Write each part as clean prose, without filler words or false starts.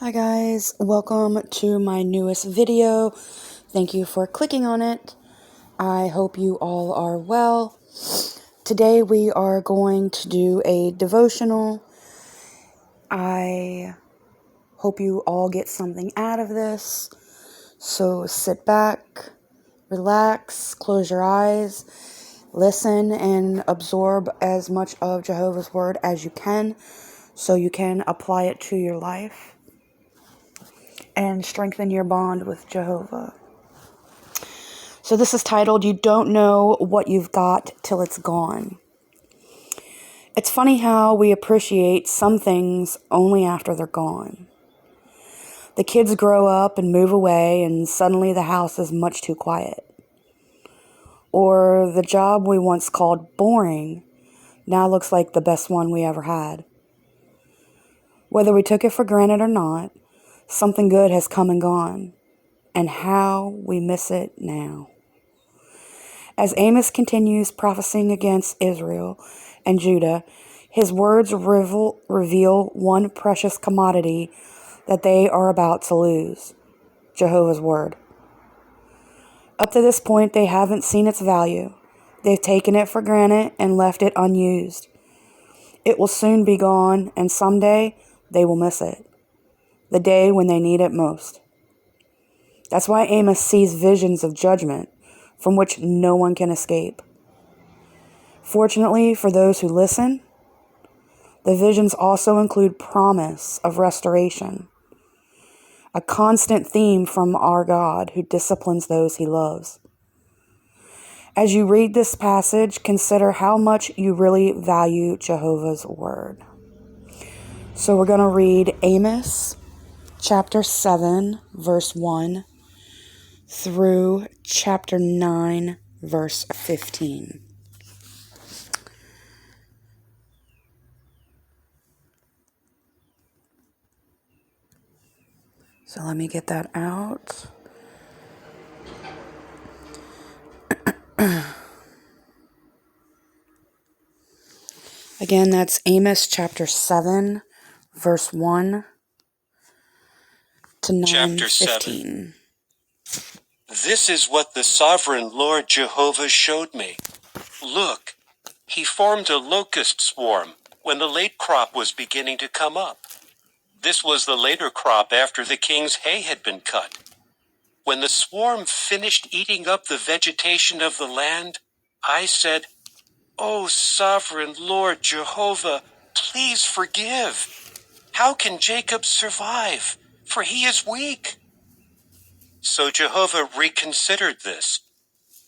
Hi guys, welcome to my newest video. Thank you for clicking on it. I hope you all are well. Today we are going to do a devotional. I hope you all get something out of this. So sit back, relax, close your eyes, listen and absorb as much of Jehovah's Word as you can so you can apply it to your life and strengthen your bond with Jehovah. So this is titled, You Don't Know What You've Got Till It's Gone. It's funny how we appreciate some things only after they're gone. The kids grow up and move away and suddenly the house is much too quiet. Or the job we once called boring now looks like the best one we ever had. Whether we took it for granted or not, something good has come and gone, and how we miss it now. As Amos continues prophesying against Israel and Judah, his words reveal one precious commodity that they are about to lose, Jehovah's Word. Up to this point, they haven't seen its value. They've taken it for granted and left it unused. It will soon be gone, and someday they will miss it, the day when they need it most. That's why Amos sees visions of judgment from which no one can escape. Fortunately for those who listen, the visions also include promise of restoration, a constant theme from our God who disciplines those he loves. As you read this passage, consider how much you really value Jehovah's Word. So we're going to read Amos chapter 7, verse 1 through chapter 9, verse 15. So let me get that out. Again, that's Amos chapter 7, verse 1 to 9, Chapter 15. 7. This is what the sovereign Lord Jehovah showed me. Look, he formed a locust swarm when the late crop was beginning to come up. This was the later crop after the king's hay had been cut. When the swarm finished eating up the vegetation of the land, I said, "O sovereign Lord Jehovah, please forgive. How can Jacob survive? For he is weak." So Jehovah reconsidered this.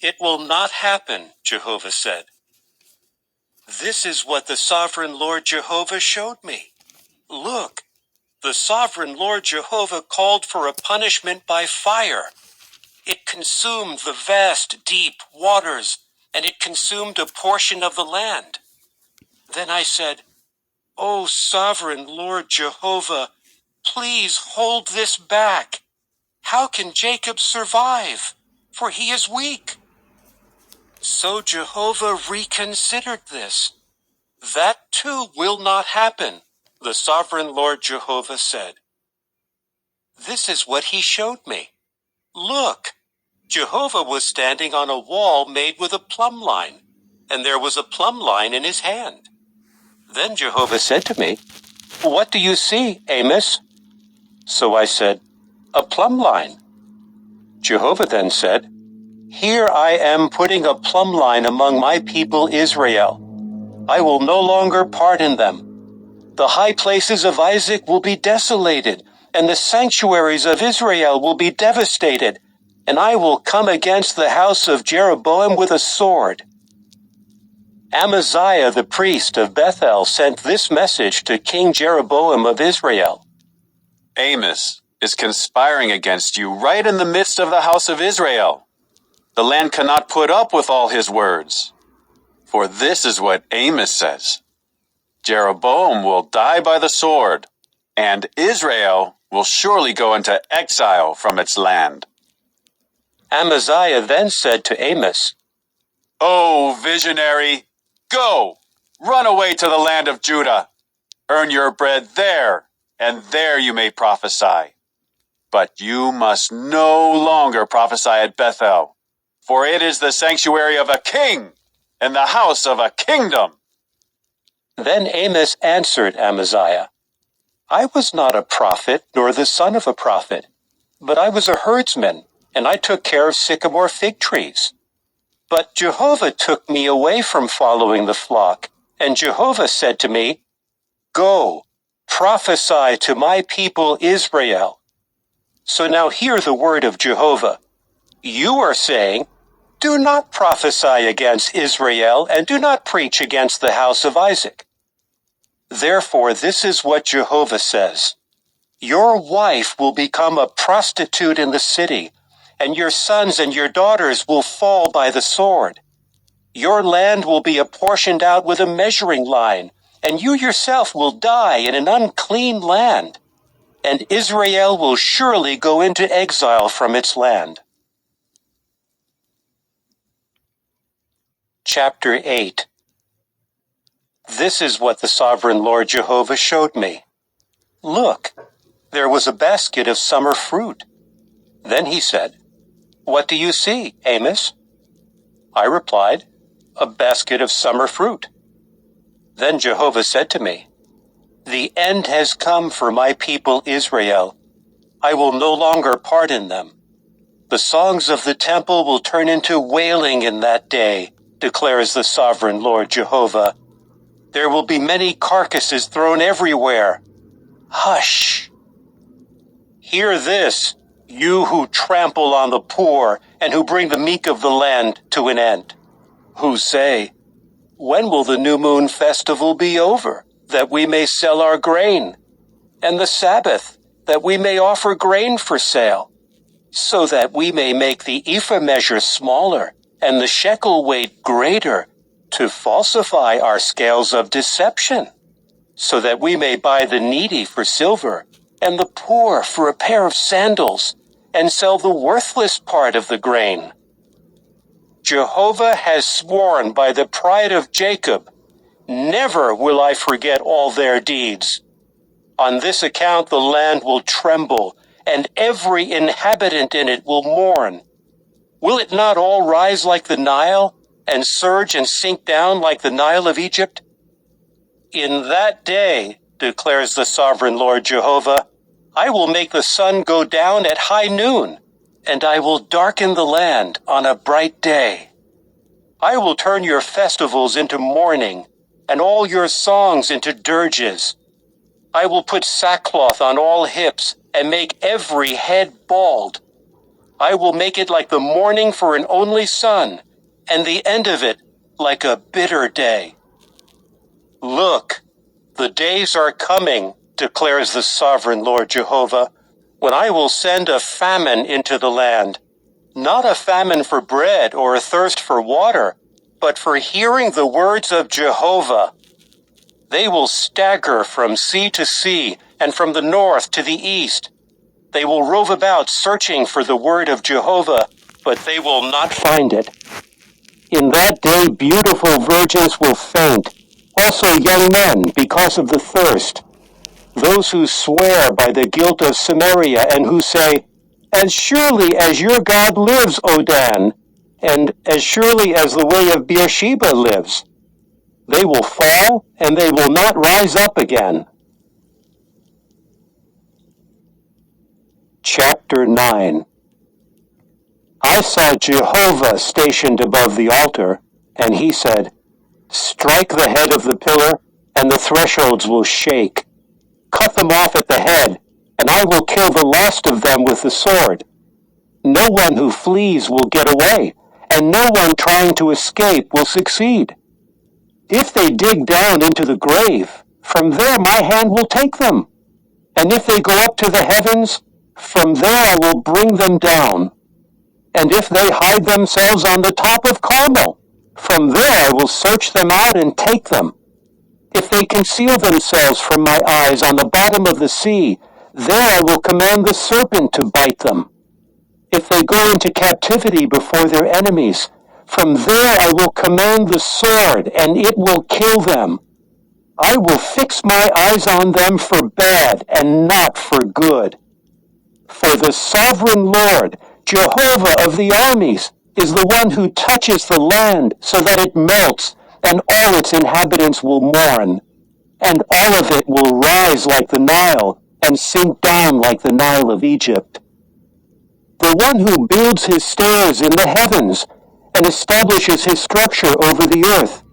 "It will not happen," Jehovah said. This is what the sovereign Lord Jehovah showed me. Look, the sovereign Lord Jehovah called for a punishment by fire. It consumed the vast, deep waters, and it consumed a portion of the land. Then I said, "O sovereign Lord Jehovah, please hold this back. How can Jacob survive? For he is weak." So Jehovah reconsidered this. "That too will not happen," the sovereign Lord Jehovah said. This is what he showed me. Look, Jehovah was standing on a wall made with a plumb line, and there was a plumb line in his hand. Then Jehovah said to me, "What do you see, Amos?" So I said, "A plumb line." Jehovah then said, "Here I am putting a plumb line among my people Israel. I will no longer pardon them. The high places of Isaac will be desolated, and the sanctuaries of Israel will be devastated, and I will come against the house of Jeroboam with a sword." Amaziah the priest of Bethel sent this message to King Jeroboam of Israel. "Amos is conspiring against you right in the midst of the house of Israel. The land cannot put up with all his words. For this is what Amos says: Jeroboam will die by the sword, and Israel will surely go into exile from its land." Amaziah then said to Amos, "O visionary, go, run away to the land of Judah. Earn your bread there, and there you may prophesy. But you must no longer prophesy at Bethel, for it is the sanctuary of a king and the house of a kingdom. Then Amos answered Amaziah, I was not a prophet, nor the son of a prophet, but I was a herdsman, and I took care of sycamore fig trees. But Jehovah took me away from following the flock, and Jehovah said to me, Go, prophesy to my people Israel. So now hear the word of Jehovah. You are saying, Do not prophesy against Israel, and do not preach against the house of Isaac. Therefore, this is what Jehovah says. Your wife will become a prostitute in the city, and your sons and your daughters will fall by the sword. Your land will be apportioned out with a measuring line, and you yourself will die in an unclean land, and Israel will surely go into exile from its land. Chapter 8. This is what the sovereign Lord Jehovah showed me. Look, there was a basket of summer fruit. Then he said, What do you see, Amos? I replied, A basket of summer fruit. Then Jehovah said to me, The end has come for my people Israel. I will no longer pardon them. The songs of the temple will turn into wailing in that day, declares the sovereign Lord Jehovah. There will be many carcasses thrown everywhere. Hush! Hear this, you who trample on the poor and who bring the meek of the land to an end, who say, When will the new moon festival be over, that we may sell our grain, and the Sabbath, that we may offer grain for sale, so that we may make the ephah measure smaller and the shekel weight greater, to falsify our scales of deception, so that we may buy the needy for silver and the poor for a pair of sandals, and sell the worthless part of the grain. Jehovah has sworn by the pride of Jacob, Never will I forget all their deeds. On this account the land will tremble, and every inhabitant in it will mourn. Will it not all rise like the Nile, and surge and sink down like the Nile of Egypt? In that day, declares the sovereign Lord Jehovah, I will make the sun go down at high noon, and I will darken the land on a bright day. I will turn your festivals into mourning, and all your songs into dirges. I will put sackcloth on all hips, and make every head bald. I will make it like the mourning for an only son, and the end of it like a bitter day. Look, the days are coming, declares the sovereign Lord Jehovah, when I will send a famine into the land, not a famine for bread or a thirst for water, but for hearing the words of Jehovah. They will stagger from sea to sea and from the north to the east. They will rove about searching for the word of Jehovah, but they will not find it. In that day beautiful virgins will faint, also young men, because of the thirst. Those who swear by the guilt of Samaria and who say, As surely as your God lives, O Dan, and as surely as the way of Beersheba lives, they will fall and they will not rise up again. Chapter 9. I saw Jehovah stationed above the altar, and he said, Strike the head of the pillar, and the thresholds will shake. Cut them off at the head, and I will kill the last of them with the sword. No one who flees will get away, and no one trying to escape will succeed. If they dig down into the grave, from there my hand will take them. And if they go up to the heavens, from there I will bring them down. And if they hide themselves on the top of Carmel, from there I will search them out and take them. If they conceal themselves from my eyes on the bottom of the sea, there I will command the serpent to bite them. If they go into captivity before their enemies, from there I will command the sword, and it will kill them. I will fix my eyes on them for bad and not for good. For the sovereign Lord, Jehovah of the armies, is the one who touches the land so that it melts, and all its inhabitants will mourn, and all of it will rise like the Nile, and sink down like the Nile of Egypt. The one who builds his stairs in the heavens, and establishes his structure over the earth,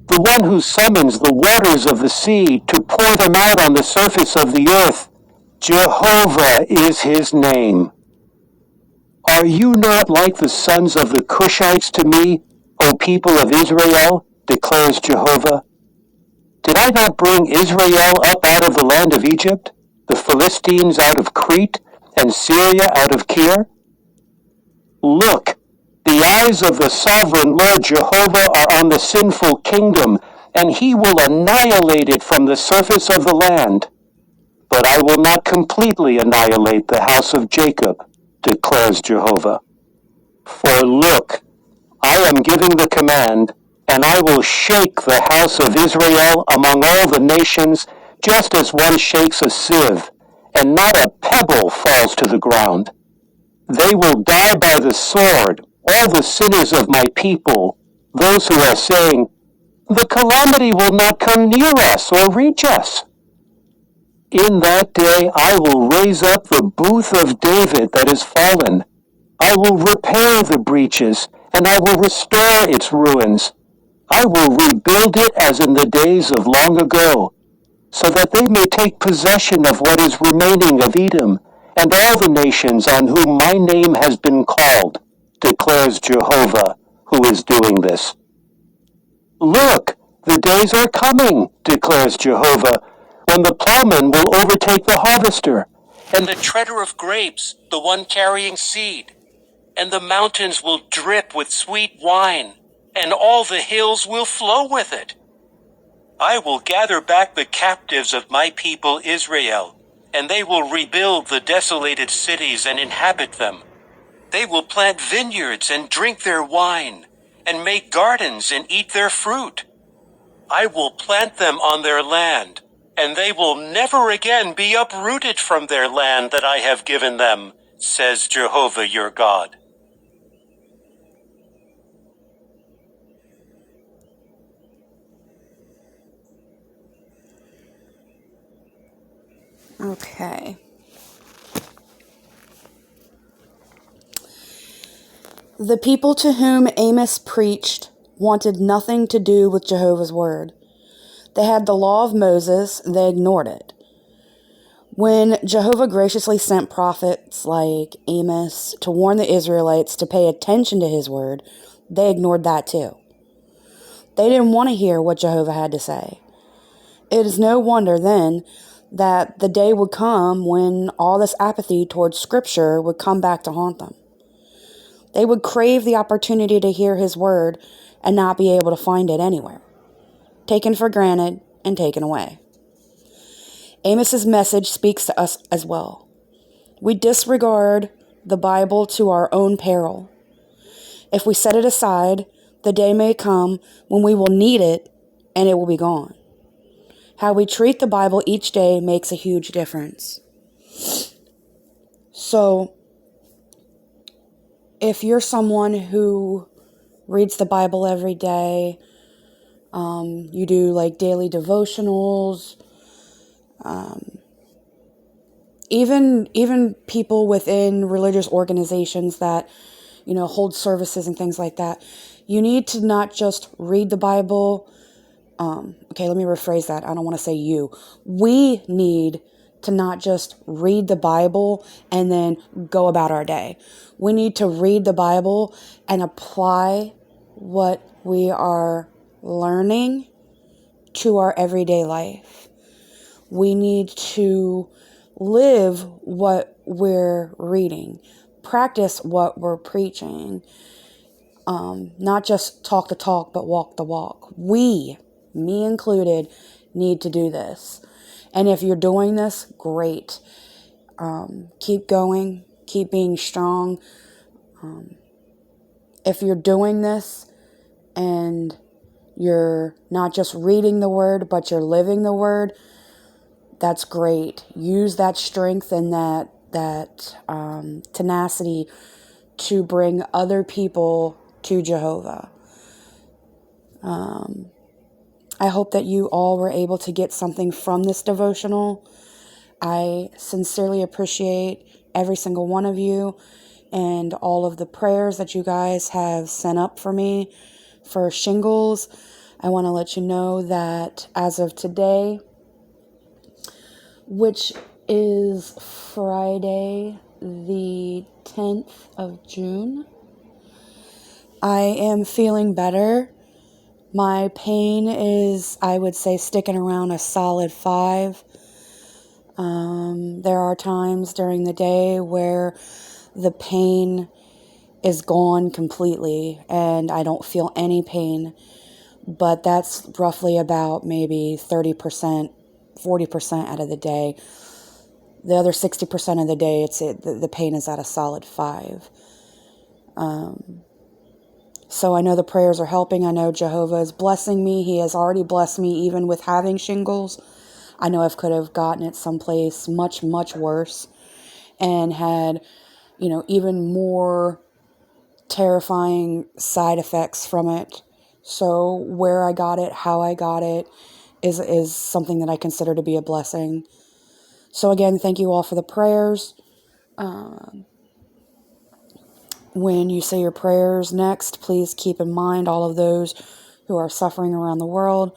the one who summons the waters of the sea to pour them out on the surface of the earth, Jehovah is his name. Are you not like the sons of the Cushites to me, O people of Israel, declares Jehovah? Did I not bring Israel up out of the land of Egypt, the Philistines out of Crete, and Syria out of Kir? Look, the eyes of the sovereign Lord Jehovah are on the sinful kingdom, and he will annihilate it from the surface of the land. But I will not completely annihilate the house of Jacob, declares Jehovah. For look, I am giving the command, and I will shake the house of Israel among all the nations, just as one shakes a sieve, and not a pebble falls to the ground. They will die by the sword, all the sinners of my people, those who are saying, the calamity will not come near us or reach us. In that day I will raise up the booth of David that is fallen. I will repair the breaches, and I will restore its ruins. I will rebuild it as in the days of long ago, so that they may take possession of what is remaining of Edom, and all the nations on whom my name has been called, declares Jehovah, who is doing this. Look, the days are coming, declares Jehovah, when the plowman will overtake the harvester, and the treader of grapes, the one carrying seed, and the mountains will drip with sweet wine, and all the hills will flow with it. I will gather back the captives of my people Israel, and they will rebuild the desolated cities and inhabit them. They will plant vineyards and drink their wine, and make gardens and eat their fruit. I will plant them on their land, and they will never again be uprooted from their land that I have given them, says Jehovah your God. Okay. The people to whom Amos preached wanted nothing to do with Jehovah's word. They had the law of Moses, they ignored it. When Jehovah graciously sent prophets like Amos to warn the Israelites to pay attention to his word, they ignored that too. They didn't want to hear what Jehovah had to say. It is no wonder then that the day would come when all this apathy towards Scripture would come back to haunt them. They would crave the opportunity to hear his word and not be able to find it anywhere. Taken for granted and taken away. Amos's message speaks to us as well. We disregard the Bible to our own peril. If we set it aside, the day may come when we will need it and it will be gone. How we treat the Bible each day makes a huge difference. So, if you're someone who reads the Bible every day, you do like daily devotionals, even people within religious organizations that, hold services and things like that, you need to not just read the Bible. Okay, let me rephrase that. I don't want to say you. We need to not just read the Bible and then go about our day. We need to read the Bible and apply what we are learning to our everyday life. We need to live what we're reading, practice what we're preaching, not just talk the talk, but walk the walk. We, me included, need to do this. And if you're doing this, great. Keep going. Keep being strong. If you're doing this and you're not just reading the word, but you're living the word, that's great. Use that strength and that tenacity to bring other people to Jehovah. I hope that you all were able to get something from this devotional. I sincerely appreciate every single one of you and all of the prayers that you guys have sent up for me for shingles. I want to let you know that as of today, which is Friday, the 10th of June, I am feeling better. My pain is, I would say, sticking around a solid 5. There are times during the day where the pain is gone completely and I don't feel any pain, but that's roughly about maybe 30%, 40% out of the day. The other 60% of the day, the pain is at a solid 5. So I know the prayers are helping. I know Jehovah is blessing me. He has already blessed me even with having shingles. I know I could have gotten it someplace much, much worse and had, even more terrifying side effects from it. So where I got it, how I got it is something that I consider to be a blessing. So again, thank you all for the prayers. When you say your prayers next, please keep in mind all of those who are suffering around the world,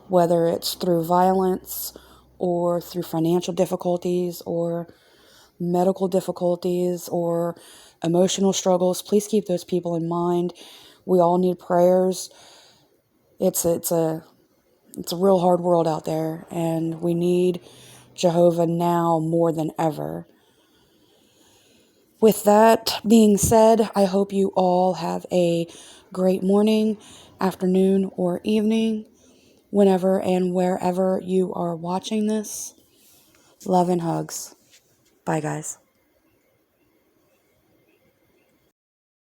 whether it's through violence or through financial difficulties or medical difficulties or emotional struggles. Please keep those people in mind. We all need prayers. It's a real hard world out there, and we need Jehovah now more than ever. With that being said, I hope you all have a great morning, afternoon, or evening, whenever and wherever you are watching this. Love and hugs. Bye, guys.